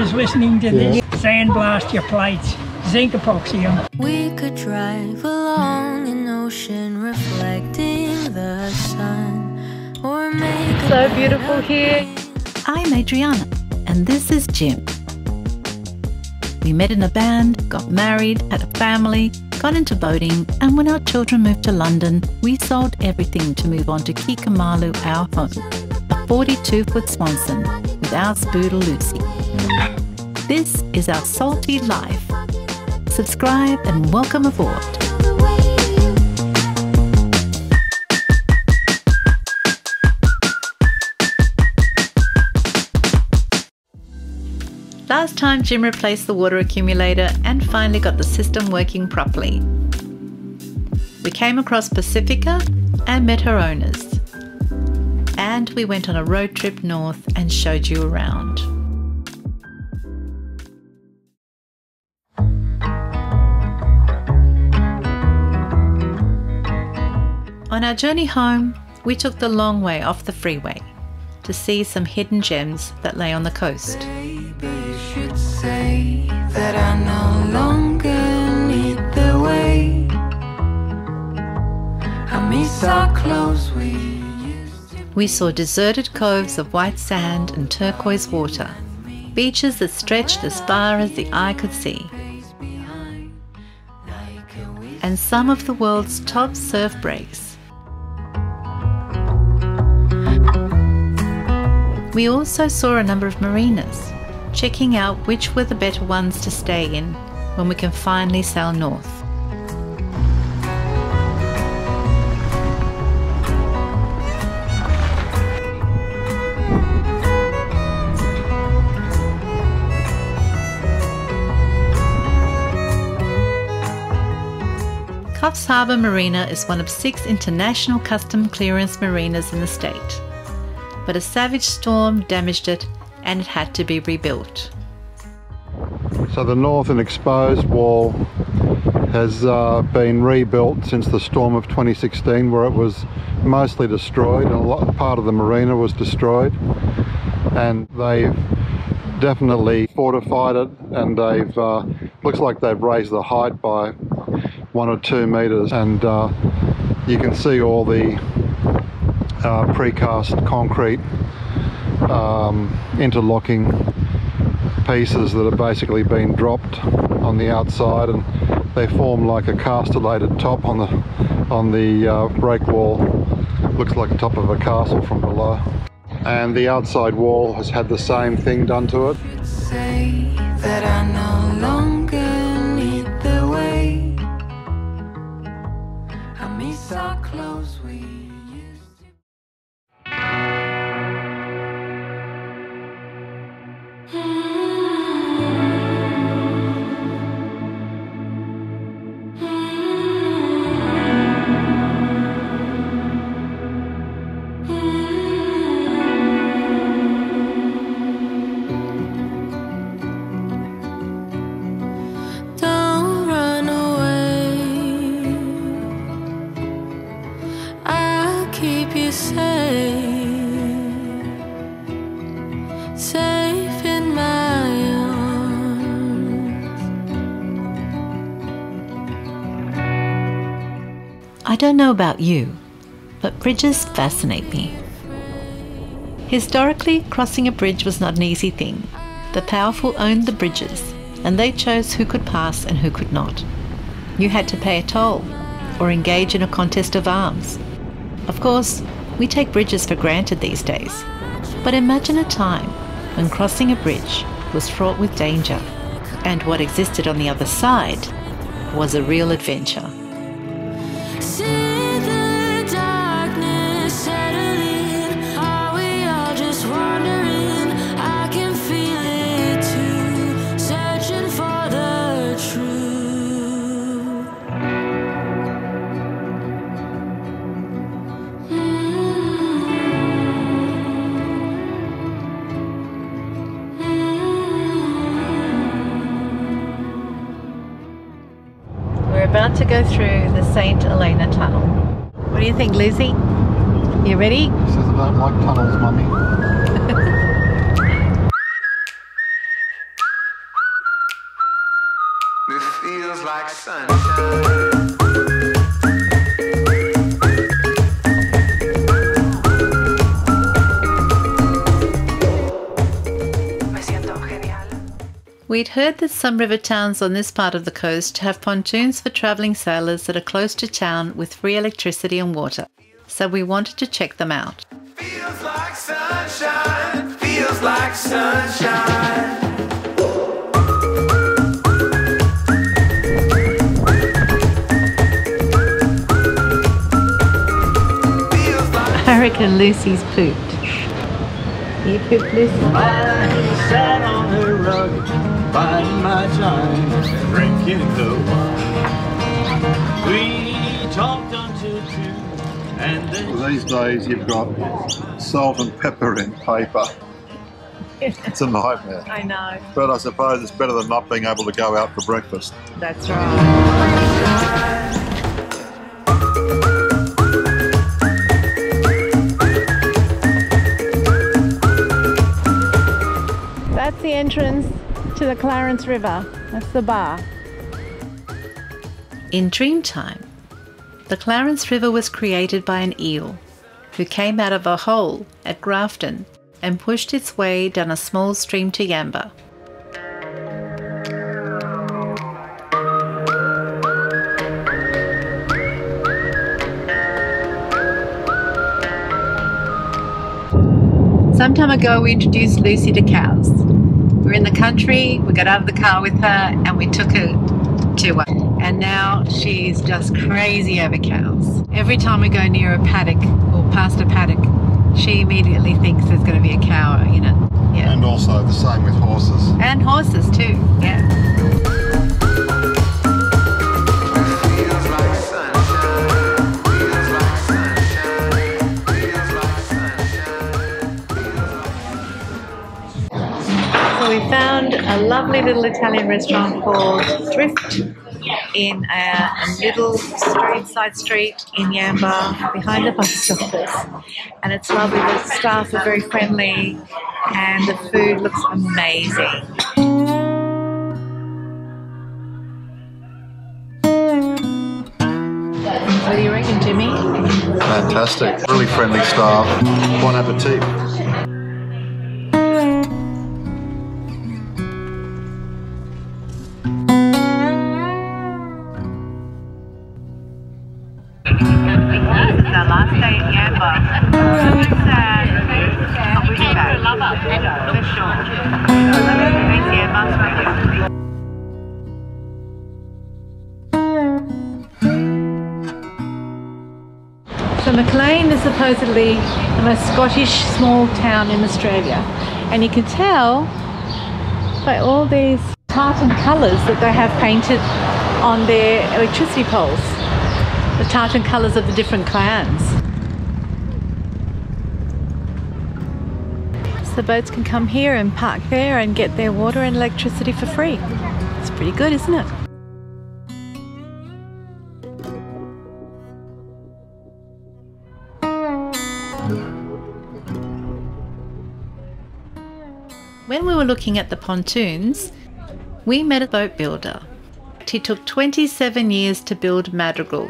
is listening to this. Sandblast your plates. Zinc epoxy them. We could drive along an ocean reflecting the sun, or make So beautiful here. I'm Adriana, and this is Jim. We met in a band, got married, had a family, got into boating, and when our children moved to London, we sold everything to move on to Kikamalu, our home, a 42-foot Swanson with our spoodle Lucy. This is our salty life. Subscribe and welcome aboard. Last time Jim replaced the water accumulator and finally got the system working properly. We came across Pacifica and met her owners. And we went on a road trip north and showed you around. On our journey home, we took the long way off the freeway to see some hidden gems that lay on the coast. say that I no longer need the way. I miss our clothes we used to. We saw deserted coves of white sand and turquoise water, beaches that stretched as far as the eye could see, and some of the world's top surf breaks. We also saw a number of marinas, checking out which were the better ones to stay in when we can finally sail north. Coffs Harbour Marina is one of 6 international custom clearance marinas in the state, but a savage storm damaged it and it had to be rebuilt. So the northern exposed wall has been rebuilt since the storm of 2016, where it was mostly destroyed and part of the marina was destroyed, and they've definitely fortified it, and they've looks like they've raised the height by 1 or 2 meters, and you can see all the precast concrete interlocking pieces that have basically been dropped on the outside, and they form like a castellated top on the break wall. Looks like the top of a castle from below, and the outside wall has had the same thing done to it. Say that I no longer need the way. I miss our clothes we used to. Don't run away. I'll keep you safe in my arms. I don't know about you, but bridges fascinate me. Historically, crossing a bridge was not an easy thing. The powerful owned the bridges, and they chose who could pass and who could not. You had to pay a toll or engage in a contest of arms. Of course, we take bridges for granted these days, but imagine a time when crossing a bridge was fraught with danger, and what existed on the other side was a real adventure. See the darkness settling. Are we all just wandering? I can feel it too, searching for the truth. We're about to go through the St. Helena Tunnel. What do you think, Lucy? You ready? She says I don't like tunnels, Mummy. We'd heard that some river towns on this part of the coast have pontoons for travelling sailors that are close to town with free electricity and water, so we wanted to check them out. Feels like sunshine, feels like sunshine. I reckon Lucy's pooped. You pooped, Lucy? I sat on the rug, biding my time, drinking the wine. We talked until 2, and then... Well, these days you've got salt and pepper in paper. It's a nightmare. I know. But I suppose it's better than not being able to go out for breakfast. That's right. That's the entrance to the Clarence River. That's the bar. In Dreamtime, the Clarence River was created by an eel who came out of a hole at Grafton and pushed its way down a small stream to Yamba. Some time ago we introduced Lucy to cows. We were in the country, we got out of the car with her and we took her to her. And now she's just crazy over cows. Every time we go near a paddock or past a paddock, she immediately thinks there's going to be a cow, you know. Yeah. And also the same with horses. And horses too, yeah. feels like sunshine, feels like sunshine, feels like sunshine. So we found a lovely little Italian restaurant called Thrift in a little side street in Yamba behind the post office, and it's lovely. The staff are very friendly and the food looks amazing. What do you reckon, Jimmy? Fantastic. Really friendly staff. Bon appetit. It's our last day in Yamba. So sad. But we'll be back. For sure. Thanks, Yamba. So Maclean is supposedly the most Scottish small town in Australia, and you can tell by all these tartan colours that they have painted on their electricity poles, the tartan colours of the different clans. So the boats can come here and park there and get their water and electricity for free. It's pretty good, isn't it? When we were looking at the pontoons, we met a boat builder. He took 27 years to build Madrigal,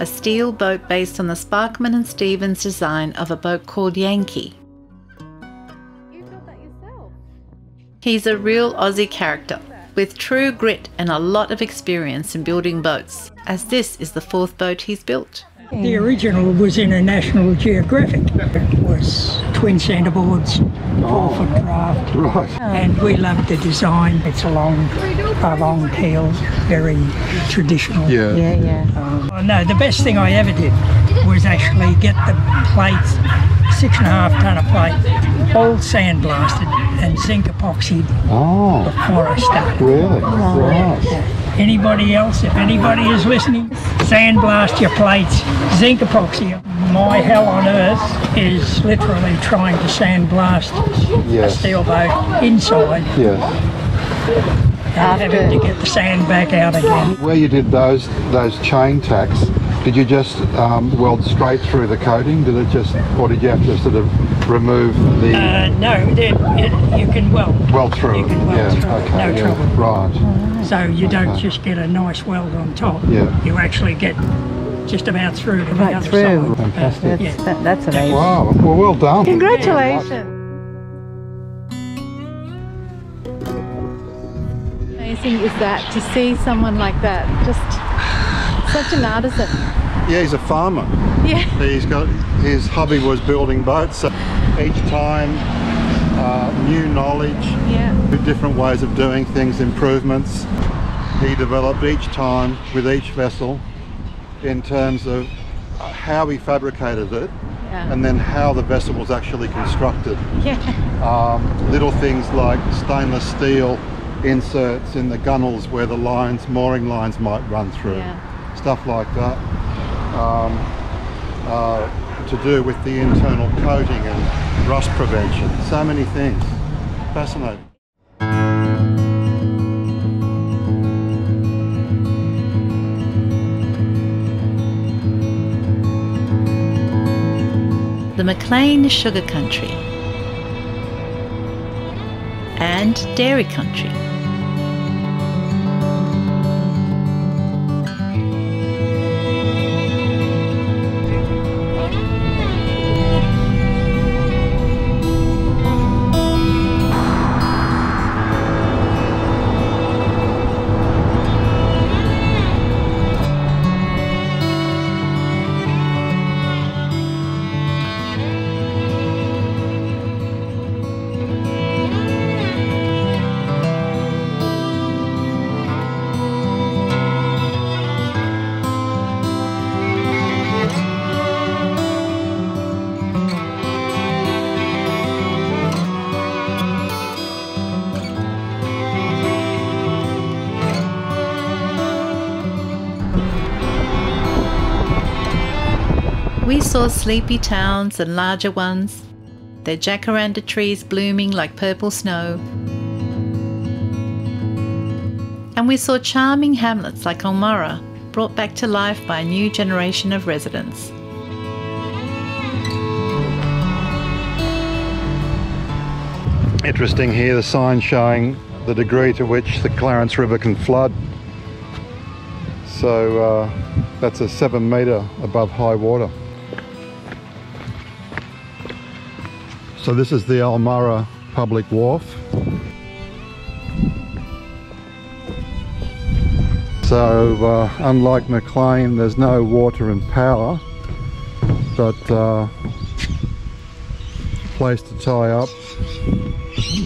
a steel boat based on the Sparkman and Stevens design of a boat called Yankee. You built that yourself? He's a real Aussie character with true grit and a lot of experience in building boats, as this is the 4th boat he's built. The original was in a National Geographic. It was twin centreboards, 4-foot draft. Right. And we loved the design. It's a long keel, very traditional. Yeah. No, the best thing I ever did was actually get the plates, 6.5 tonne of plate, all sandblasted and zinc epoxied before I started. Really? Right. Anybody else, if anybody is listening, sandblast your plates, zinc epoxy. My hell on earth is literally trying to sandblast a steel boat inside and having to get the sand back out again. Where you did those chain tacks, Did you just weld straight through the coating? Did it just, or did you have to sort of remove the... no, you can weld. Weld through You it? can weld through it, no trouble. Right. So you don't just get a nice weld on top. Yeah. You actually get just about through to the Right other through. side. Fantastic. That's amazing. Wow, well, well done. Congratulations. Amazing is that to see someone like that, just such an artisan. Yeah, he's a farmer. Yeah. He's got, his hobby was building boats. So each time, new knowledge, different ways of doing things, improvements. He developed each time with each vessel in terms of how he fabricated it and then how the vessel was actually constructed. Little things like stainless steel inserts in the gunnels where the lines, mooring lines might run through. Stuff like that. To do with the internal coating and rust prevention. So many things. Fascinating. The Maclean is sugar country and dairy country. We saw sleepy towns and larger ones, their jacaranda trees blooming like purple snow. And we saw charming hamlets like Ulmarra brought back to life by a new generation of residents. Interesting here, the sign showing the degree to which the Clarence River can flood. So that's a 7 metre above high water. So this is the Ulmarra public wharf. So unlike Maclean, there's no water and power, but place to tie up,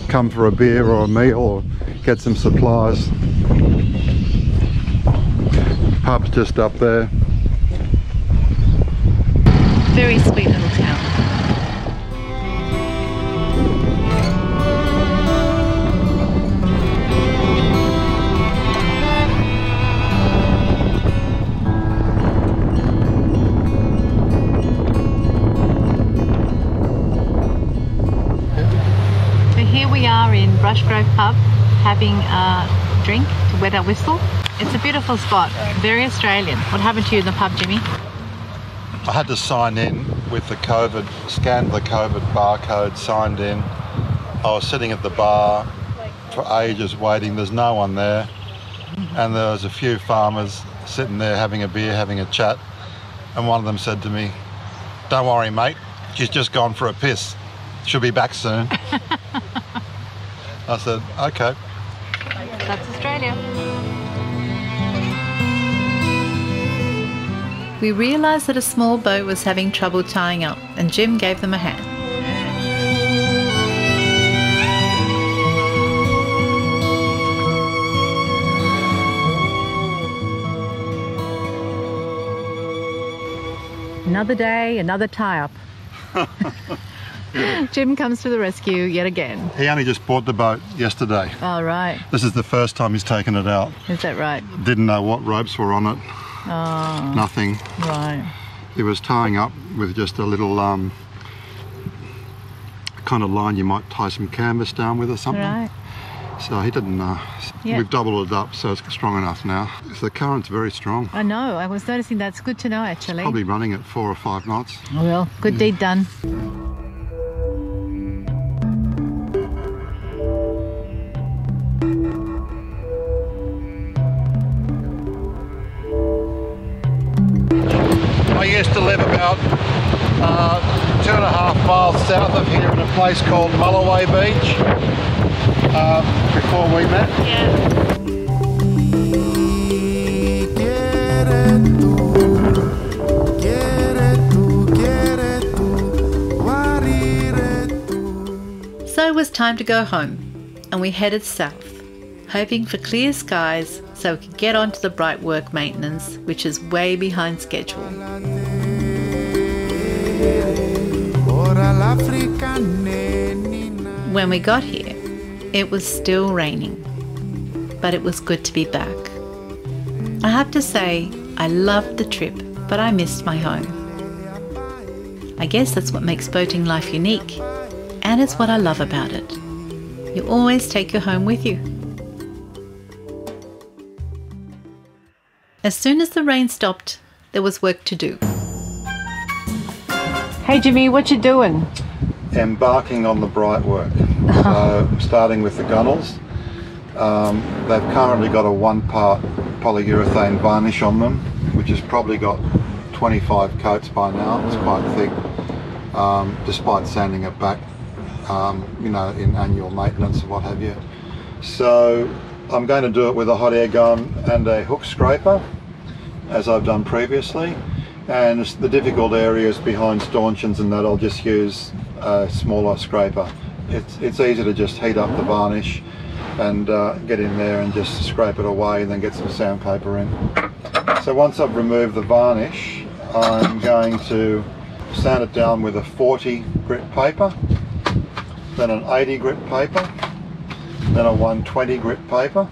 come for a beer or a meal or get some supplies. Pub's just up there. Very sweet little town. We are in Brushgrove pub having a drink to wet our whistle. It's a beautiful spot, very Australian. What happened to you in the pub, Jimmy? I had to sign in with the COVID, scanned the COVID barcode, signed in. I was sitting at the bar for ages waiting, there's no one there. And there was a few farmers sitting there having a beer, having a chat. And one of them said to me, "Don't worry mate, she's just gone for a piss. She'll be back soon." I said, okay. That's Australia. We realised that a small boat was having trouble tying up and Jim gave them a hand. Another day, another tie-up. Jim comes to the rescue yet again. He only just bought the boat yesterday. Oh, right. This is the first time he's taken it out. Is that right? Didn't know what ropes were on it. Oh. Nothing. Right. He was tying up with just a little kind of line you might tie some canvas down with or something. Right. So he didn't know. Yeah. We've doubled it up so it's strong enough now. The current's very strong. I know, I was noticing that's good to know actually. Probably running at 4 or 5 knots. Well, good deed done. I used to live about 2.5 miles south of here in a place called Mulloway Beach before we met. Yeah. So it was time to go home, and we headed south, hoping for clear skies so we could get onto the Brightwork maintenance, which is way behind schedule. When we got here, it was still raining, but it was good to be back. I have to say, I loved the trip, but I missed my home. I guess that's what makes boating life unique, and it's what I love about it. You always take your home with you. As soon as the rain stopped, there was work to do. Hey Jimmy, what you doing? Embarking on the Brightwork. So starting with the gunnels. They've currently got a 1-part polyurethane varnish on them, which has probably got 25 coats by now. It's quite thick, despite sanding it back, you know, in annual maintenance and what have you. So I'm going to do it with a hot air gun and a hook scraper, as I've done previously. And the difficult areas behind stanchions and that, I'll just use a smaller scraper. It's easy to just heat up the varnish and get in there and just scrape it away and then get some sandpaper in. So once I've removed the varnish, I'm going to sand it down with a 40 grit paper, then an 80 grit paper, then a 120 grit paper,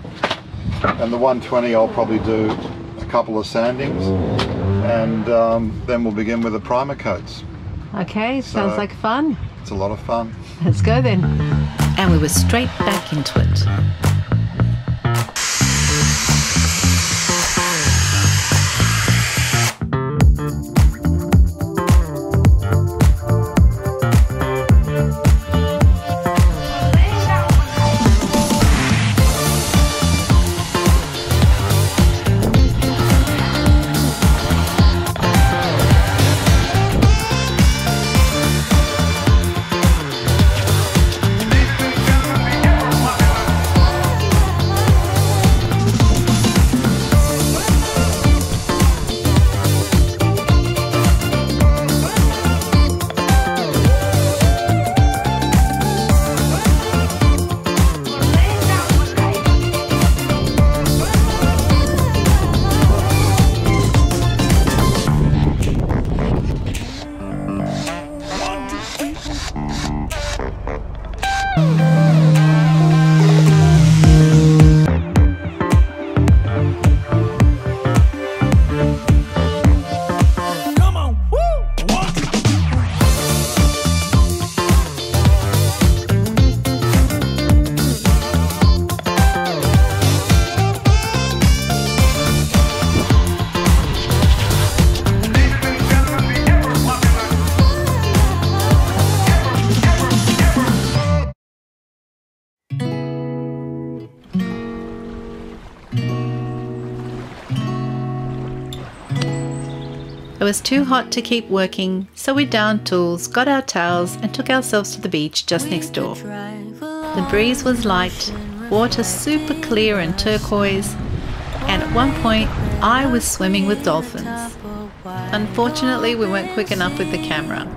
and the 120 I'll probably do a couple of sandings, and then we'll begin with the primer coats. Okay, sounds like fun. It's a lot of fun. Let's go then. And we were straight back into it. It was too hot to keep working, so we downed tools, got our towels and took ourselves to the beach just next door. The breeze was light, water super clear and turquoise, and at one point I was swimming with dolphins. Unfortunately, we weren't quick enough with the camera.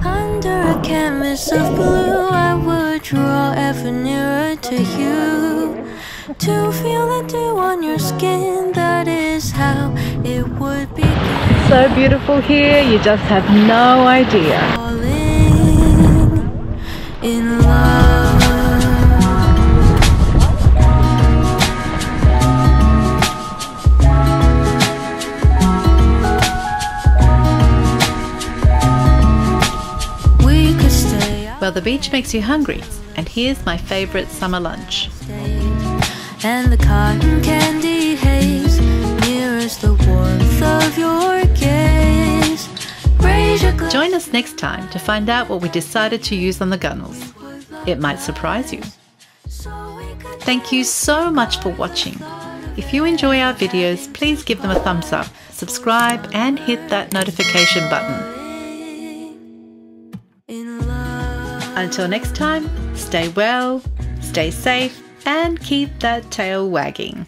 Under a canvas of blue, I would draw ever nearer to you. To feel the dew on your skin, that is how it would be. So beautiful here, you just have no idea. Falling in love. We could stay. Well, the beach makes you hungry, and here's my favourite summer lunch. and the cotton candy haze mirrors the warmth of your gaze. Raise your glass. Join us next time to find out what we decided to use on the gunnels. It might surprise you. Thank you so much for watching. If you enjoy our videos, please give them a thumbs up, subscribe and hit that notification button. Until next time, stay well, stay safe and keep that tail wagging.